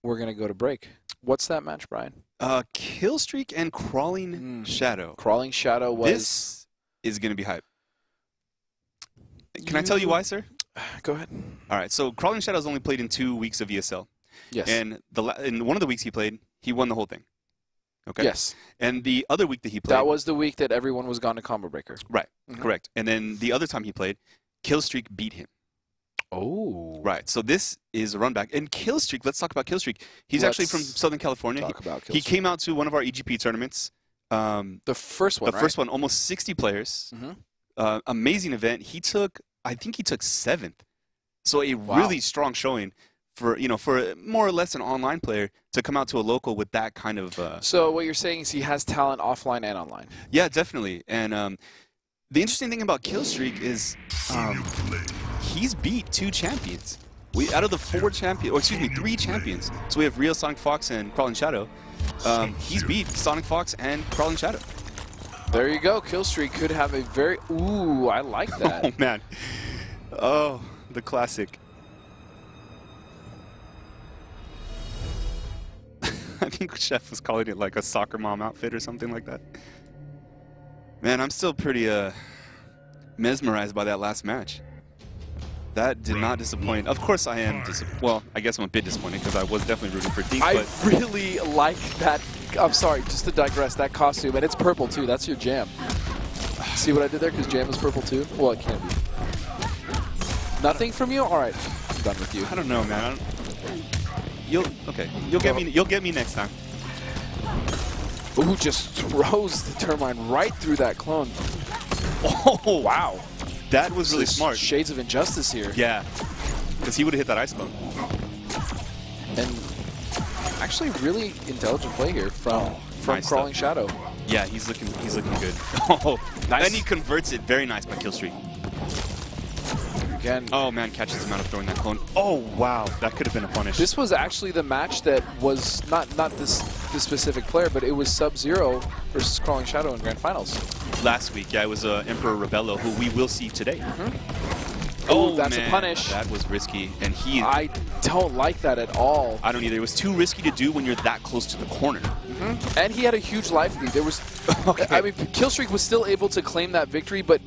we're going to go to break. What's that match, Brian? Killstreak and Crawling Shadow. Crawling Shadow was... This is going to be hype. Can I tell you why, sir? Go ahead. All right, so Crawling Shadow's only played in 2 weeks of ESL. Yes. And in one of the weeks he played, he won the whole thing. Okay? Yes. And the other week that he played... That was the week that everyone was gone to Combo Breaker. Right, correct. And then the other time he played, Killstreak beat him. Oh. Right, so this is a run back. And Killstreak, let's talk about Killstreak. He's actually from Southern California. He came out to one of our EGP tournaments. The first one, The first one, almost 60 players. Amazing event. I think he took 7th. So a really strong showing for, for more or less an online player to come out to a local with that kind of... So what you're saying is he has talent offline and online. Yeah, definitely. And the interesting thing about Killstreak is he's beat 2 champions. Out of the 3 champions. So we have Real Sonic Fox and Crawling Shadow. He's beat Sonic Fox and Crawling Shadow. There you go. Killstreak could have a very... Ooh, I like that. Oh, man. Oh, the classic. I think Chef was calling it like a soccer mom outfit or something like that. Man, I'm still pretty mesmerized by that last match. That did not disappoint. Of course I am disappointed. Well, I guess I'm a bit disappointed because I was definitely rooting for Deke. I really like that. I'm sorry, just to digress, that costume. And it's purple, too. That's your jam. See what I did there? Because jam is purple, too? Well, it can't be. Nothing from you? All right. I'm done with you. I don't know, man. You'll get me next time. Ooh, just throws the Termine right through that clone. Oh, wow. That was really smart. Shades of Injustice here. Yeah, because he would have hit that ice bone. And actually, really intelligent play here from nice Crawling Shadow. Yeah, he's looking good. Oh, nice. Then he converts it. Very nice by Killstreak. Again. Oh man, catches him out of throwing that clone. Oh wow, that could have been a punish. This was actually the match that was not this specific player, but it was Sub-Zero versus Crawling Shadow in Grand Finals. Last week, yeah, it was Emperor Rebello, who we will see today. Oh, that's a punish. That was risky, and I don't like that at all. I don't either. It was too risky to do when you're that close to the corner. And he had a huge life lead. There was, I mean, Killstreak was still able to claim that victory, but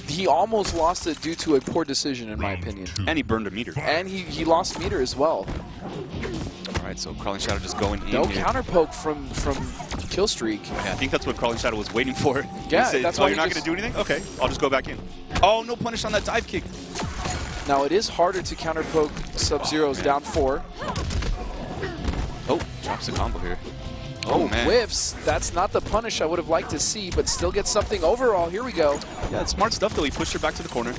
he almost lost it due to a poor decision, in my opinion. And he burned a meter. And he lost meter as well. All right, so Crawling Shadow just going in. No counter poke from Killstreak. Yeah, I think that's what Crawling Shadow was waiting for. Yeah, said, that's why you're not going to do anything? Okay, I'll just go back in. Oh, no punish on that dive kick. Now, it is harder to counter poke Sub-Zero's down 4. Oh, drops a combo here. Oh, man. Whiffs. That's not the punish I would have liked to see, but still gets something overall. Here we go. Yeah, it's smart stuff, though. He pushed her back to the corner.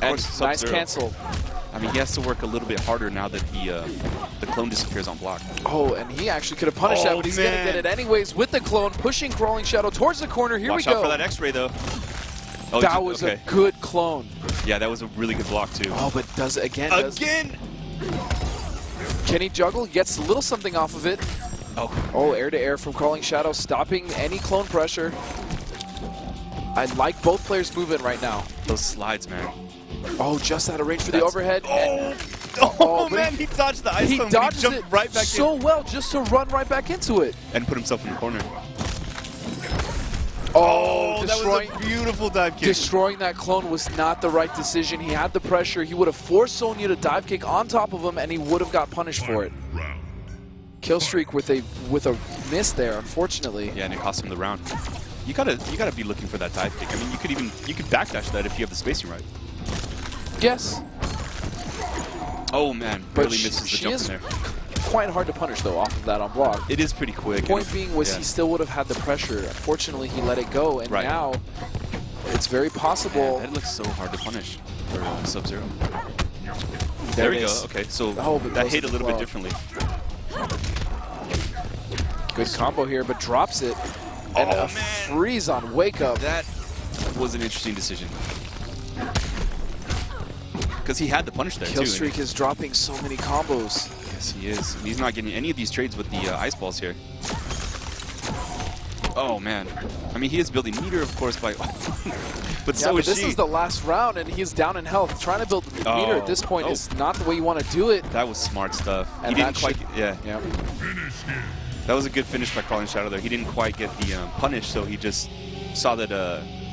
And nice cancel. I mean, he has to work a little bit harder now that the clone disappears on block. Oh, and he actually could have punished that, but he's going to get it anyways with the clone, pushing Crawling Shadow towards the corner. Here we go. Watch out for that X-ray, though. Oh, that was a good clone. Yeah, that was a really good block, too. Oh, but does it again. Again! Can he juggle? Gets a little something off of it. Oh, air-to-air from Crawling Shadow, stopping any clone pressure. I like both players moving right now. Those slides, man. Oh, just out of range for the overhead. Oh man, he dodged the ice clone, dodged he jumped it right back so well just to run right back into it. And put himself in the corner. Oh, that was a beautiful dive kick. Destroying that clone was not the right decision. He had the pressure. He would have forced Sonya to dive kick on top of him, and he would have got punished for it. Killstreak with a miss there, unfortunately. Yeah, and it cost him the round. You gotta be looking for that dive kick. I mean, you could backdash that if you have the spacing right. Yes. Oh man, barely misses the jump in there. Quite hard to punish though off of that on block. It is pretty quick. Point being was he still would have had the pressure. Unfortunately, he let it go, and now it's very possible. That looks so hard to punish for Sub-Zero. There we go. Okay, so that hit a little bit differently. Good combo here, but drops it. And a freeze on Wake Up. That was an interesting decision. Because he had the punish there, Killstreak is dropping so many combos. Yes, he is. And he's not getting any of these trades with the ice balls here. Oh, man. I mean, he is building meter, of course, by... but yeah, so but is this she. is the last round, and he's down in health. Trying to build meter at this point is not the way you want to do it. That was smart stuff. And he didn't quite... Yeah. That was a good finish by Crawlingshadow there. He didn't quite get the punish, so he just saw that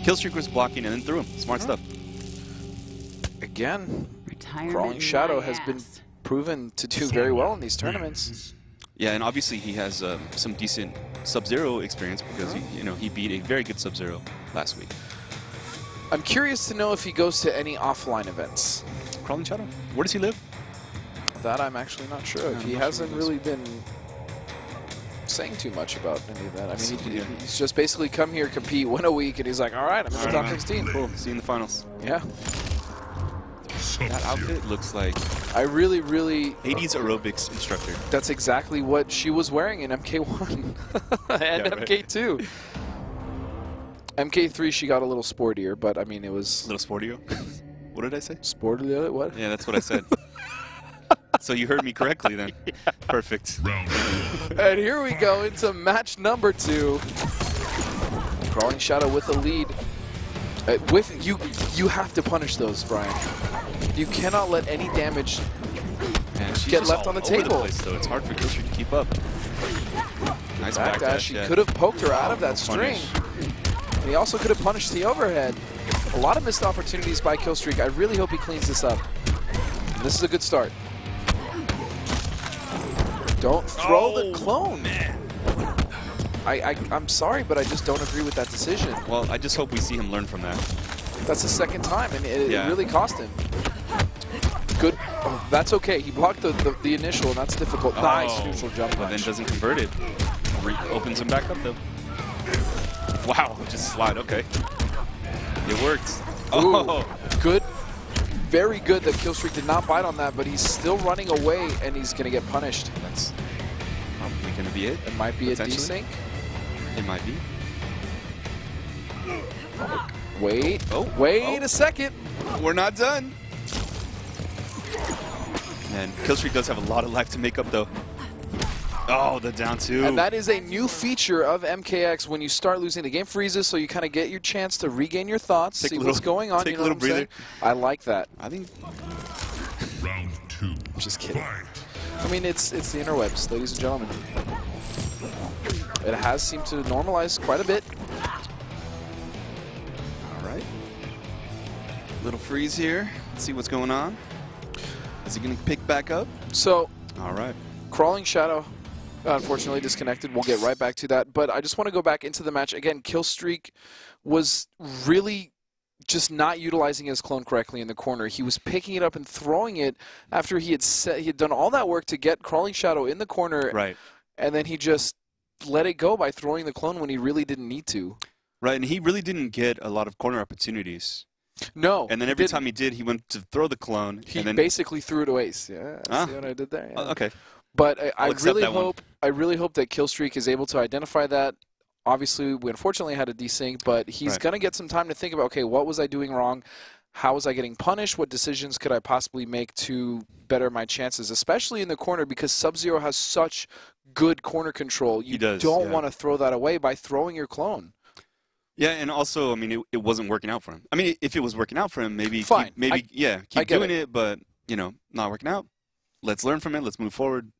Killstreak was blocking and then threw him. Smart stuff. Again, Crawlingshadow has been proven to do very well in these tournaments. Yeah, and obviously he has some decent Sub-Zero experience because he beat a very good Sub-Zero last week. I'm curious to know if he goes to any offline events. Crawlingshadow? Where does he live? That I'm actually not sure of. He hasn't really been saying too much about any of that. I mean, he's just basically come here, compete, win a week, and he's like, all right, I'm in the top 16. Cool. See you in the finals. Yeah. That outfit looks like I really 80s aerobics instructor. That's exactly what she was wearing in MK1 and MK2. MK3 she got a little sportier, but I mean it was a little sportier. What did I say? Sportier? What? Yeah, that's what I said. So you heard me correctly then. Yeah. Perfect. And here we go into match number 2. Crawlingshadow with the lead. You have to punish those, Brian. You cannot let any damage get left on the table. The place, though. It's hard for Killstreak to keep up. Nice backdash. He could have poked her out of that string. And he also could have punished the overhead. A lot of missed opportunities by Killstreak. I really hope he cleans this up. And this is a good start. Don't throw the clone. Man. I'm sorry, but I just don't agree with that decision. Well, I just hope we see him learn from that. That's the second time, and it really cost him. Good. Oh, that's okay. He blocked the initial, and that's difficult. Nice neutral jump punch. But then doesn't convert it. Opens him back up, though. Wow, just slide. Okay. It worked. Oh, good. Very good that Killstreak did not bite on that, but he's still running away, and he's going to get punished. That's probably going to be it. It might be a desync. It might be. Wait. Wait a second. We're not done. And Killstreak does have a lot of life to make up, though. Oh, the down 2. And that is a new feature of MKX. When you start losing, the game freezes, so you kind of get your chance to regain your thoughts, see what's going on. Take a little breather. I like that. I think. Round 2. I'm just kidding. I mean, it's the interwebs, ladies and gentlemen. It has seemed to normalize quite a bit. All right. Little freeze here. Let's see what's going on. Is he going to pick back up? So, all right. Crawlingshadow, unfortunately disconnected. We'll get right back to that. But I just want to go back into the match. Again, Killstreak was really just not utilizing his clone correctly in the corner. He was picking it up and throwing it after he had done all that work to get Crawlingshadow in the corner. Right. And then he just let it go by throwing the clone when he really didn't need to. Right, and he really didn't get a lot of corner opportunities. No. And then every time he did, he went to throw the clone. He and then basically threw it away. Yeah, see what I did there? Yeah. Okay. But I really hope that Killstreak is able to identify that. Obviously, we unfortunately had a desync, but he's going to get some time to think about, okay, what was I doing wrong? How was I getting punished? What decisions could I possibly make to better my chances, especially in the corner, because Sub-Zero has such good corner control. You don't want to throw that away by throwing your clone. Yeah, and also, I mean, it wasn't working out for him. I mean, if it was working out for him, maybe fine. Keep doing it, but, you know, not working out. Let's learn from it. Let's move forward.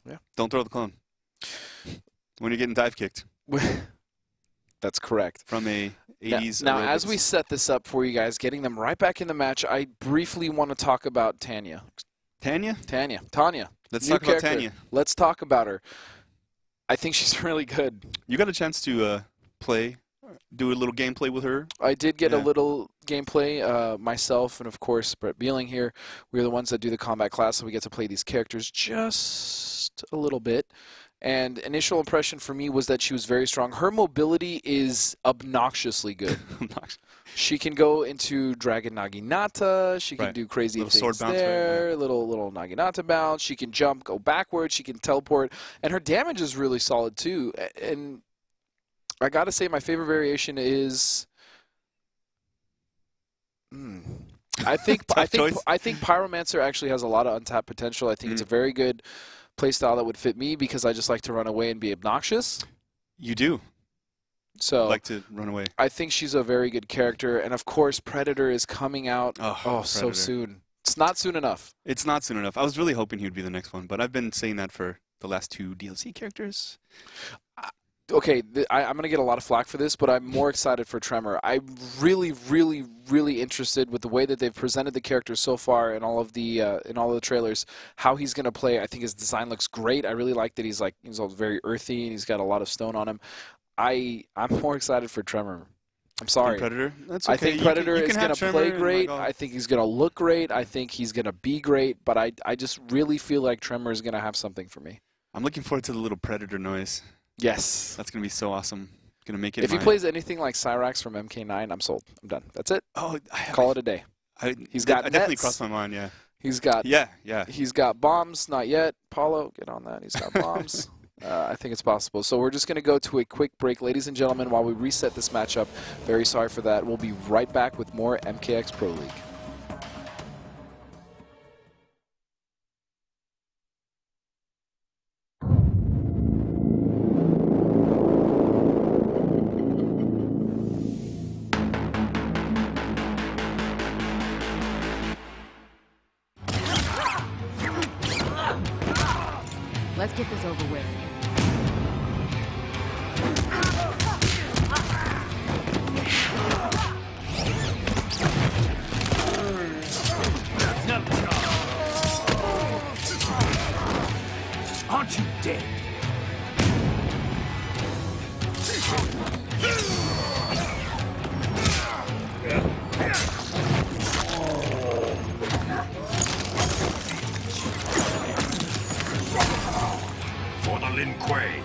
Yeah. Don't throw the clone when you're getting dive kicked. That's correct. From a 80s. Now, as we set this up for you guys, getting them right back in the match, I briefly want to talk about Tanya. Tanya? Tanya. Let's talk about Tanya. Let's talk about her. I think she's really good. You got a chance to do a little gameplay with her? I did get a little gameplay. Myself and, of course, Brett Beeling here. We're the ones that do the combat class, so we get to play these characters just a little bit. And initial impression for me was that she was very strong. Her mobility is obnoxiously good. She can go into Dragon Naginata. She can do crazy things sword bounce there. Little Naginata bounce. She can jump, go backwards. She can teleport. And her damage is really solid, too. And I got to say my favorite variation is... I think Pyromancer actually has a lot of untapped potential. I think it's a very good playstyle that would fit me because I just like to run away and be obnoxious. You do. So Like to run away. I think she's a very good character, and of course Predator is coming out so soon. It's not soon enough. It's not soon enough. I was really hoping he would be the next one, but I've been saying that for the last 2 DLC characters. Okay, I'm going to get a lot of flack for this, but I'm more excited for Tremor. I'm really, really, really interested with the way that they've presented the character so far in all of the trailers, how he's going to play. I think his design looks great. I really like that he's all very earthy and he's got a lot of stone on him. I'm more excited for Tremor. I'm sorry. Predator? That's okay. I think Predator is going to play great. I think he's going to look great. I think he's going to be great. But I just really feel like Tremor is going to have something for me. I'm looking forward to the little Predator noise. Yes. That's going to be so awesome. Going to make it. If he plays anything like Cyrax from MK9, I'm sold. I'm done. That's it. Oh, Call it a day. He's got definitely nets. crossed my mind, yeah. He's got He's got bombs, not yet. Paulo, get on that. He's got bombs. I think it's possible. So we're just going to go to a quick break, ladies and gentlemen, while we reset this matchup. Very sorry for that. We'll be right back with more MKX Pro League. Let's get this over with. Aren't you dead? For the Lin Kuei.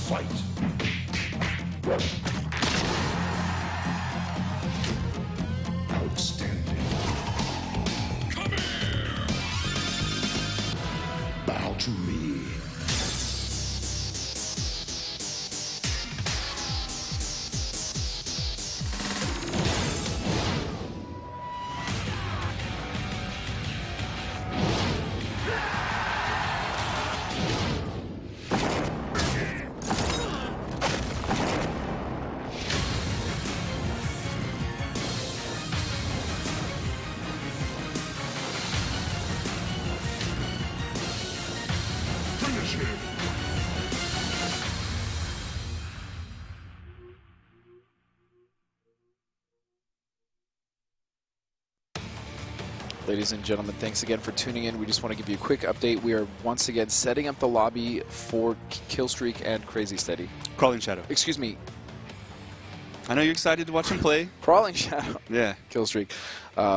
Fight. Outstanding. Come here. Bow to me. Ladies and gentlemen, thanks again for tuning in. We just want to give you a quick update. We are once again setting up the lobby for Killstreak and Crazy Steady. Crawlingshadow. Excuse me. I know you're excited to watch him play. Crawlingshadow. Yeah. Killstreak.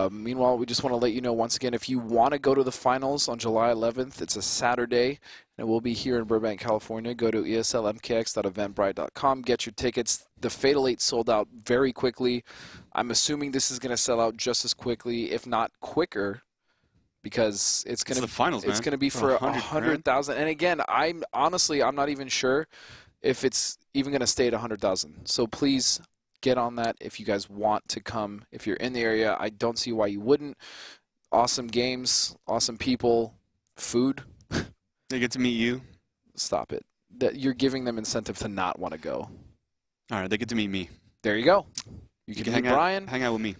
Meanwhile, we just want to let you know once again, if you want to go to the finals on July 11th, it's a Saturday, and we'll be here in Burbank, California. Go to ESLMKX.eventbrite.com. Get your tickets. The Fatal 8 sold out very quickly. I'm assuming this is going to sell out just as quickly, if not quicker, because it's going to the finals, it's man. going to be for 100,000. And again, I'm not even sure if it's even going to stay at 100,000. So please get on that if you guys want to come. If you're in the area, I don't see why you wouldn't. Awesome games, awesome people, food. They get to meet you. Stop it. You're giving them incentive to not want to go. All right, they get to meet me. There you go. You can meet Brian. Hang out with me.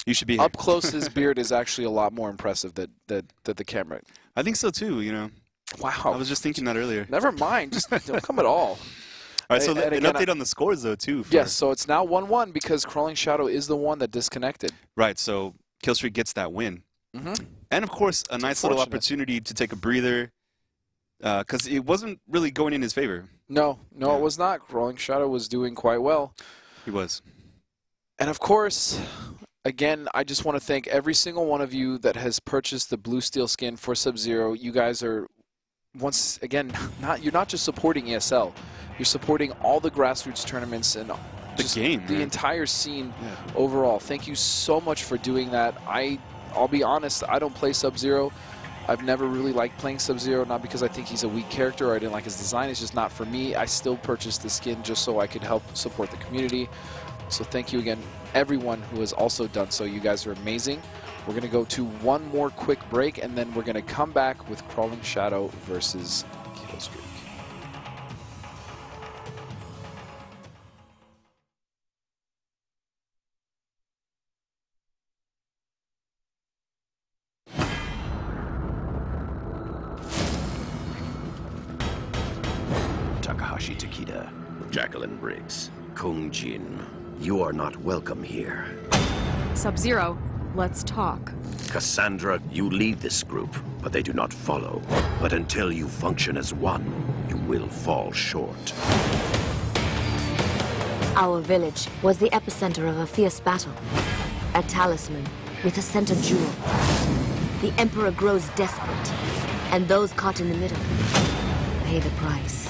You should be here. Up close, his beard is actually a lot more impressive than the camera. I think so too, you know. Wow. I was just thinking that earlier. Never mind. Just don't come at all. right, so And an again, update on the scores, though, too. Yes, so it's now 1-1 because Crawlingshadow is the one that disconnected. Right, so Killstreak gets that win. And, of course, a nice little opportunity to take a breather because it wasn't really going in his favor. No, it was not. Crawlingshadow was doing quite well. He was. And, of course, again, I just want to thank every single one of you that has purchased the blue steel skin for Sub-Zero. You guys are, once again, you're not just supporting ESL. You're supporting all the grassroots tournaments and just the entire scene overall. Thank you so much for doing that. I'll be honest, I don't play Sub-Zero. I've never really liked playing Sub-Zero, not because I think he's a weak character or I didn't like his design. It's just not for me. I still purchased the skin just so I could help support the community. So thank you again, everyone who has also done so. You guys are amazing. We're going to go to one more quick break, and then we're going to come back with Crawlingshadow versus Killstreak. Takeda, Jacqueline Briggs, Kung Jin, you are not welcome here. Sub-Zero, let's talk. Cassandra, you lead this group, but they do not follow. But until you function as one, you will fall short. Our village was the epicenter of a fierce battle. A talisman with a center jewel. The Emperor grows desperate, and those caught in the middle pay the price.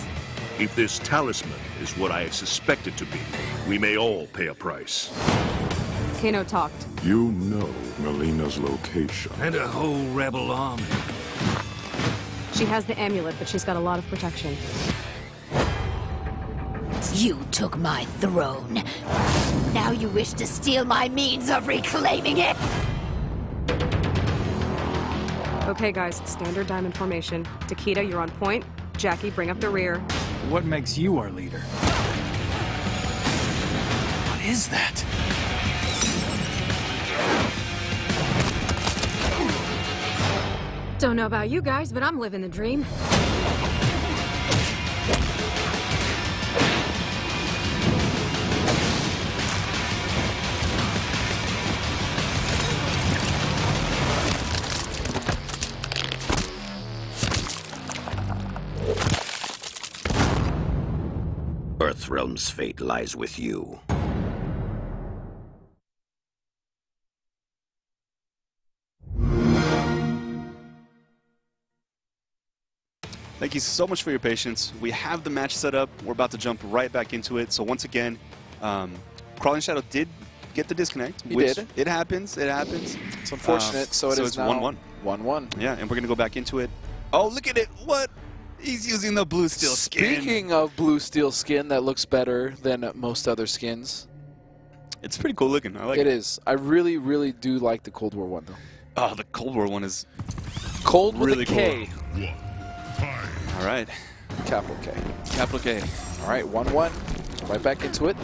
If this talisman is what I suspect it to be, we may all pay a price. Kano talked. You know Melina's location. And a whole rebel army. She has the amulet, but she's got a lot of protection. You took my throne. Now you wish to steal my means of reclaiming it? Okay, guys, standard diamond formation. Takeda, you're on point. Jackie, bring up the rear. What makes you our leader? What is that? Don't know about you guys, but I'm living the dream. Earthrealm's fate lies with you. Thank you so much for your patience. We have the match set up. We're about to jump right back into it. So once again, Crawlingshadow did get the disconnect. He did. It happens. It happens. It's unfortunate. So it is now 1-1. 1-1. Yeah, and we're going to go back into it. Oh, look at it. What? He's using the blue steel skin. Speaking of blue steel skin, that looks better than most other skins. It's pretty cool looking. I like it. It is. I really, really do like the Cold War one, though. Oh, the Cold War one is Cold with really a K. Cool. All right. Capital K. Capital K. All right, 1-1. Right back into it.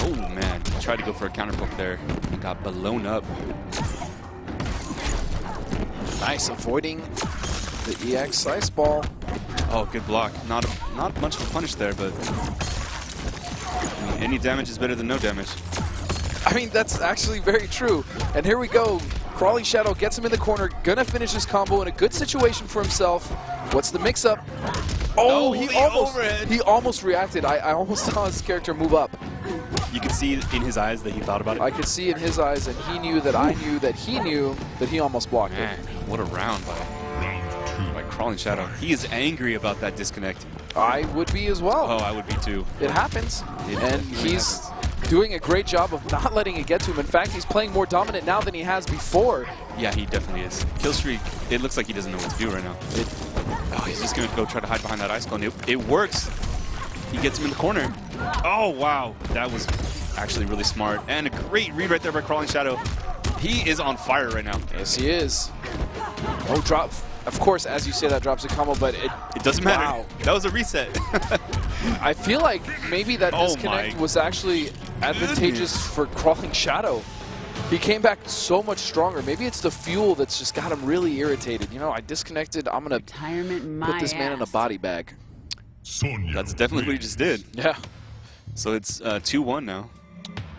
Oh, man. Tried to go for a counter poke there. He got blown up. Nice, avoiding the EX Ice Ball. Oh, good block. Not much of a punish there, but I mean, any damage is better than no damage. I mean, that's actually very true. And here we go. Crawlingshadow gets him in the corner, gonna finish his combo in a good situation for himself. What's the mix-up? Oh, he almost reacted. I almost saw his character move up. You could see in his eyes that he thought about it. I could see in his eyes, and he knew that I knew that he knew that he almost blocked Man, it. what a round by Crawlingshadow. He is angry about that disconnect. I would be as well. Oh, I would be too. It happens, and he's doing a great job of not letting it get to him. In fact, he's playing more dominant now than he has before. Yeah, he definitely is. Killstreak, it looks like he doesn't know what to do right now. Oh, he's just going to go try to hide behind that ice cone. It works. He gets him in the corner. Oh, wow. That was actually really smart. And a great read right there by Crawlingshadow. He is on fire right now. Yes, he is. Oh, drop. Of course, as you say, that drops a combo, but it doesn't matter. Wow. That was a reset. I feel like maybe that disconnect was actually advantageous for Crawlingshadow. He came back so much stronger. Maybe it's the fuel that's just got him really irritated. You know, I disconnected. I'm going to put this man in a body bag. That's definitely what he just did. Yeah. So it's 2-1 now.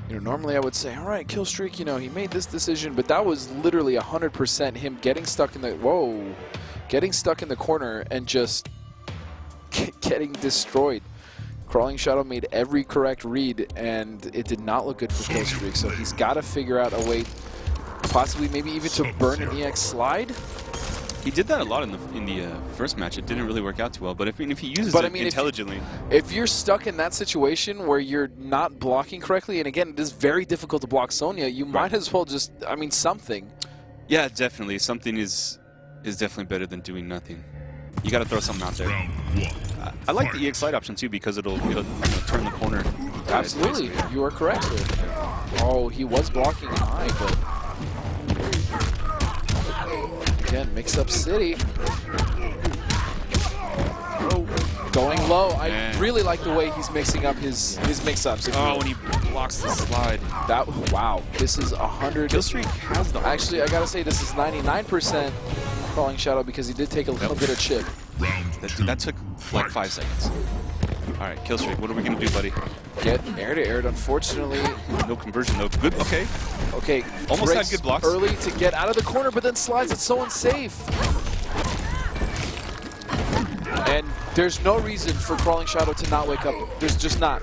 You know, normally I would say, all right, Killstreak, you know, he made this decision, but that was literally 100% him getting stuck in the, getting stuck in the corner and just getting destroyed. Crawlingshadow made every correct read, and it did not look good for Killstreak, so he's got to figure out a way, possibly maybe even to burn an EX slide. He did that a lot in the first match. It didn't really work out too well. But if he uses it intelligently, if you're stuck in that situation where you're not blocking correctly, and again, it is very difficult to block Sonya, you might as well just, I mean, something. Yeah, definitely. Something is definitely better than doing nothing. You got to throw something out there. I like the EX slide option too because it'll turn the corner. Absolutely, you are correct, sir. Oh, he was blocking high, but. Again, mix-up City. Going low. I really like the way he's mixing up his mix-ups. Oh, when he blocks the slide. That, wow, this is 100. Killstreak has the. Actually, I gotta say this is 99% Crawlingshadow because he did take a little bit of chip. That took like 5 seconds. All right, Killstreak, what are we gonna do, buddy? Get air to air. Unfortunately, no conversion though. Good. Okay. Okay. Almost had good blocks early to get out of the corner, but then slides. It's so unsafe. And there's no reason for Crawlingshadow to not wake up. There's just not.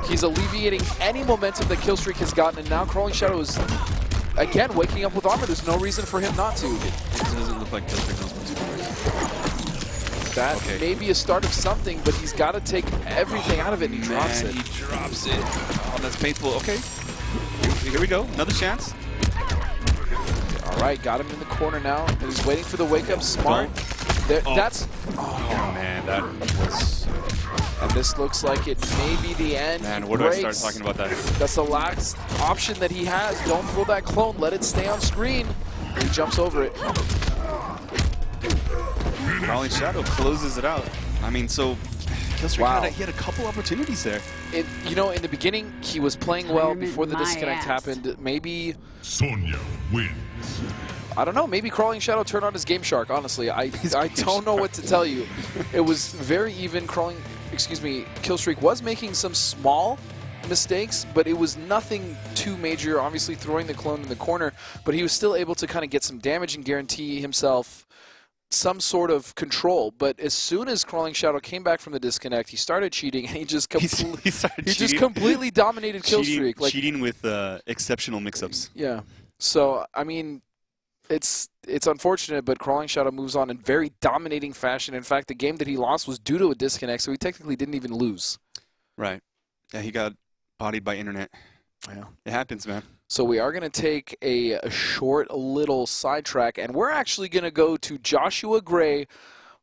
He's alleviating any momentum that Killstreak has gotten, and now Crawlingshadow is again waking up with armor. There's no reason for him not to. It doesn't look like Killstreak knows what to do. That may be a start of something, but he's got to take everything out of it, and he drops it. He drops it. Oh, that's painful. Okay. Here we go. Another chance. All right, got him in the corner now. And he's waiting for the wake-up. Smart. There, that's... Oh, man, that was... And this looks like it may be the end. Man, where do I start talking about that? That's the last option that he has. Don't throw that clone. Let it stay on screen. And he jumps over it. Crawlingshadow closes it out. I mean, so Killstreak he had a couple opportunities there. You know, in the beginning, he was playing well before the disconnect happened. Maybe Sonya wins. I don't know. Maybe Crawlingshadow turned on his Game Shark. Honestly, I don't know what to tell you. It was very even. Killstreak was making some small mistakes, but it was nothing too major. Obviously, throwing the clone in the corner, but he was still able to kind of get some damage and guarantee himself some sort of control. But as soon as Crawlingshadow came back from the disconnect, he started cheating, and he just completely dominated Killstreak. Cheating with exceptional mix-ups. Yeah. So I mean, it's unfortunate, but Crawlingshadow moves on in very dominating fashion. In fact, the game that he lost was due to a disconnect, so he technically didn't even lose. Right. Yeah, he got bodied by internet. Yeah. It happens, man. So we are going to take a short little sidetrack, and we're actually going to go to Joshua Gray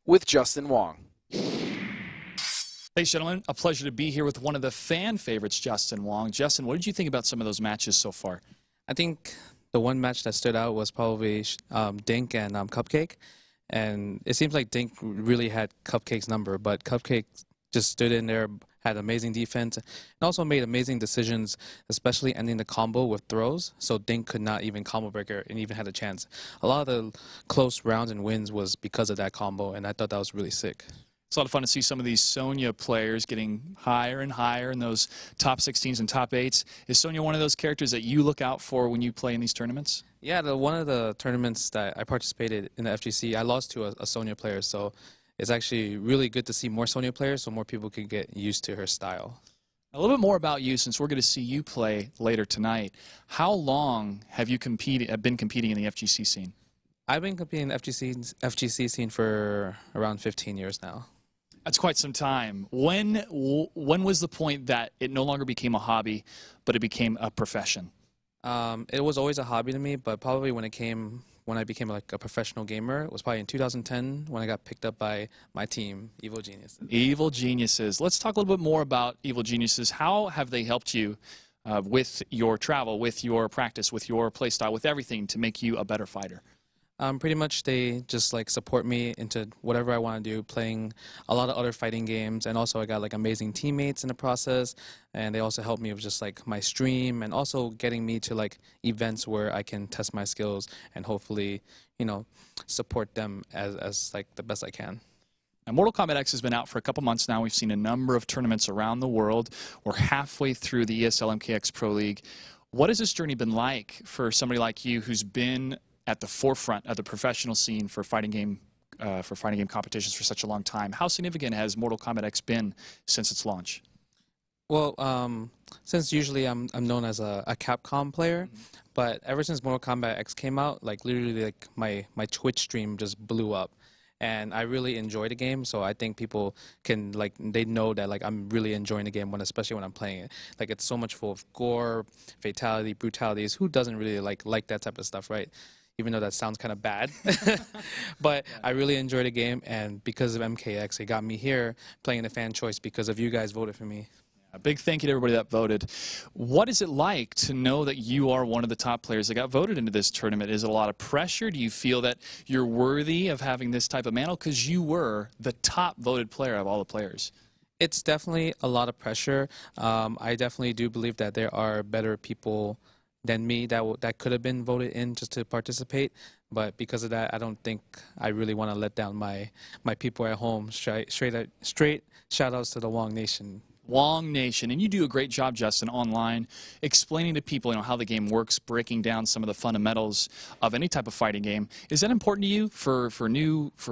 with Justin Wong. Hey, gentlemen, a pleasure to be here with one of the fan favorites, Justin Wong. Justin, what did you think about some of those matches so far? I think the one match that stood out was probably Dink and Cupcake. And it seems like Dink really had Cupcake's number, but Cupcake just stood in there, had amazing defense, and also made amazing decisions, especially ending the combo with throws, so Dink could not even combo breaker and even had a chance. A lot of the close rounds and wins was because of that combo, and I thought that was really sick. It's a lot of fun to see some of these Sonya players getting higher and higher in those top 16s and top 8s. Is Sonya one of those characters that you look out for when you play in these tournaments? Yeah, one of the tournaments that I participated in the FGC, I lost to a Sonya player, so it's actually really good to see more Sonya players so more people can get used to her style. A little bit more about you, since we're going to see you play later tonight. How long have you been competing in the FGC scene? I've been competing in the FGC scene for around 15 years now. That's quite some time. When was the point that it no longer became a hobby, but it became a profession? It was always a hobby to me, but probably when I became like a professional gamer, it was probably in 2010 when I got picked up by my team, Evil Geniuses. Evil Geniuses. Let's talk a little bit more about Evil Geniuses. How have they helped you with your travel, with your practice, with your play style, with everything to make you a better fighter? Pretty much they just like support me into whatever I want to do, playing a lot of other fighting games, and also I got like amazing teammates in the process, and they also help me with just like my stream and also getting me to like events where I can test my skills and hopefully, you know, support them as like the best I can. Now, Mortal Kombat X has been out for a couple months now. We've seen a number of tournaments around the world. We're halfway through the ESL MKX Pro League. What has this journey been like for somebody like you who's been at the forefront of the professional scene for fighting game competitions for such a long time? How significant has Mortal Kombat X been since its launch? Well, since usually I'm known as a Capcom player, but ever since Mortal Kombat X came out, like literally like my Twitch stream just blew up. And I really enjoy the game, so I think people can, like, they know that, like, I'm really enjoying the game, especially when I'm playing it. Like, it's so much full of gore, fatality, brutalities. Who doesn't really like that type of stuff, right? Even though that sounds kind of bad. But I really enjoy the game, and because of MKX, it got me here playing the fan choice because of you guys voted for me. A big thank you to everybody that voted. What is it like to know that you are one of the top players that got voted into this tournament? Is it a lot of pressure? Do you feel that you're worthy of having this type of mantle? Because you were the top voted player of all the players. It's definitely a lot of pressure. I definitely do believe that there are better people than me that could have been voted in just to participate. But because of that, I don't think I really want to let down my people at home. Straight shout outs to the Wong Nation. Wong Nation, and you do a great job, Justin, online, explaining to people, how the game works, breaking down some of the fundamentals of any type of fighting game. Is that important to you for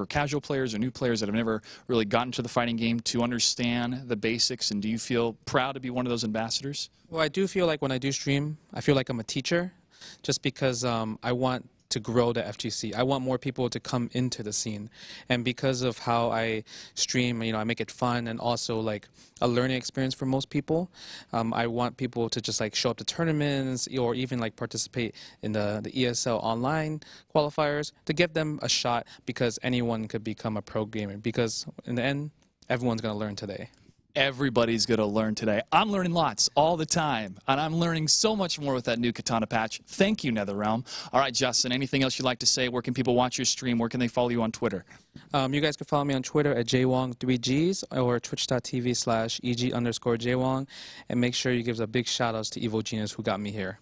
casual players or new players that have never really gotten to the fighting game to understand the basics? And do you feel proud to be one of those ambassadors? Well, I do feel like when I do stream, I feel like I'm a teacher, just because I want to grow the FGC. I want more people to come into the scene. And because of how I stream, I make it fun and also like a learning experience for most people. I want people to just like show up to tournaments or even like participate in the ESL online qualifiers to give them a shot, because anyone could become a pro gamer, because in the end, everyone's going to learn today. Everybody's going to learn today. I'm learning lots all the time, and I'm learning so much more with that new Katana patch. Thank you, NetherRealm. All right, Justin, anything else you'd like to say? Where can people watch your stream? Where can they follow you on Twitter? You guys can follow me on Twitter at jwong3gs or twitch.tv/EG_jwong, and make sure you give a big shout outs to Evil Genius who got me here.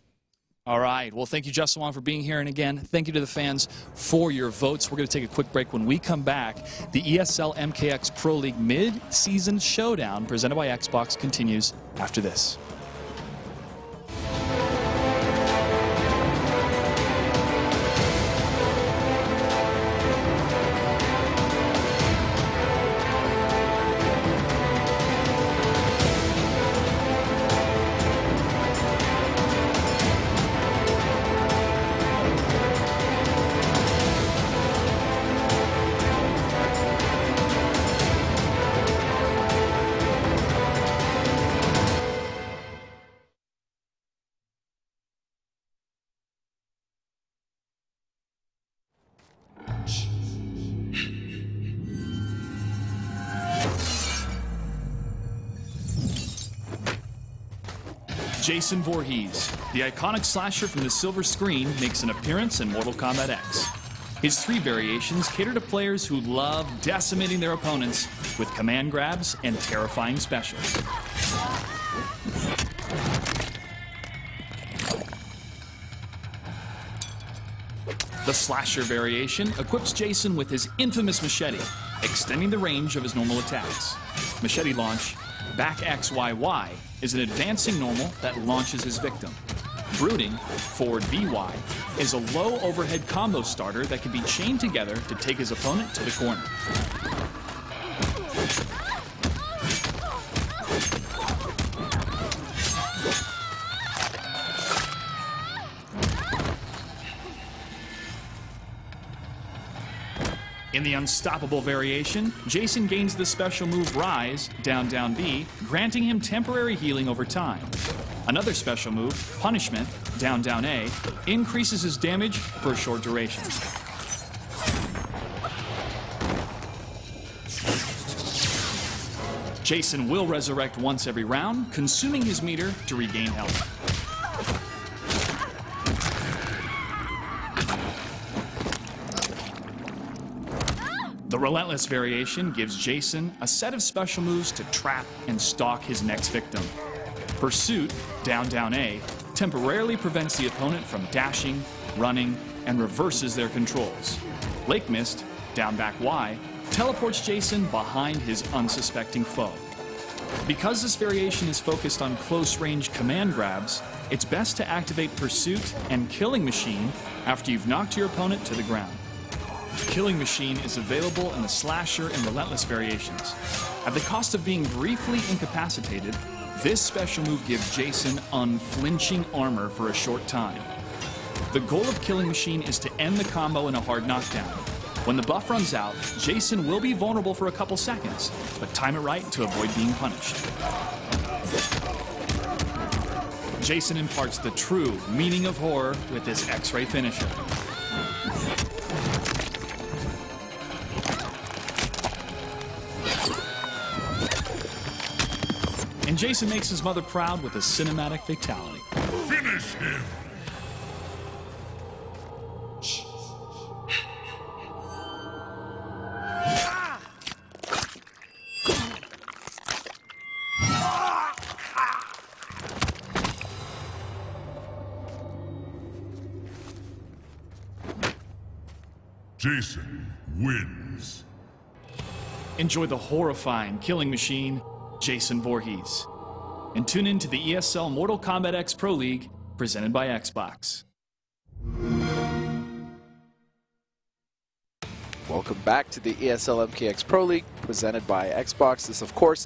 All right. Well, thank you, Justin Wong, for being here. And again, thank you to the fans for your votes. We're going to take a quick break. When we come back, the ESL MKX Pro League mid-season showdown presented by Xbox continues after this. Jason Voorhees, the iconic slasher from the silver screen, makes an appearance in Mortal Kombat X. His 3 variations cater to players who love decimating their opponents with command grabs and terrifying specials. The slasher variation equips Jason with his infamous machete, extending the range of his normal attacks. Machete launch, back XYY, is an advancing normal that launches his victim. Brooding, forward BY, is a low overhead combo starter that can be chained together to take his opponent to the corner. In the unstoppable variation, Jason gains the special move Rise, down down B, granting him temporary healing over time. Another special move, Punishment, down down A, increases his damage for a short duration. Jason will resurrect once every round, consuming his meter to regain health. The Relentless variation gives Jason a set of special moves to trap and stalk his next victim. Pursuit, down down A, temporarily prevents the opponent from dashing, running, and reverses their controls. Lake Mist, down back Y, teleports Jason behind his unsuspecting foe. Because this variation is focused on close-range command grabs, it's best to activate Pursuit and Killing Machine after you've knocked your opponent to the ground. Killing Machine is available in the Slasher and Relentless variations. At the cost of being briefly incapacitated, this special move gives Jason unflinching armor for a short time. The goal of Killing Machine is to end the combo in a hard knockdown. When the buff runs out, Jason will be vulnerable for a couple seconds, but time it right to avoid being punished. Jason imparts the true meaning of horror with his X-ray finisher. And Jason makes his mother proud with a cinematic fatality. Finish him! Jason wins. Enjoy the horrifying Killing Machine, Jason Voorhees. And tune in to the ESL Mortal Kombat X Pro League, presented by Xbox. Welcome back to the ESL MKX Pro League, presented by Xbox. This, of course,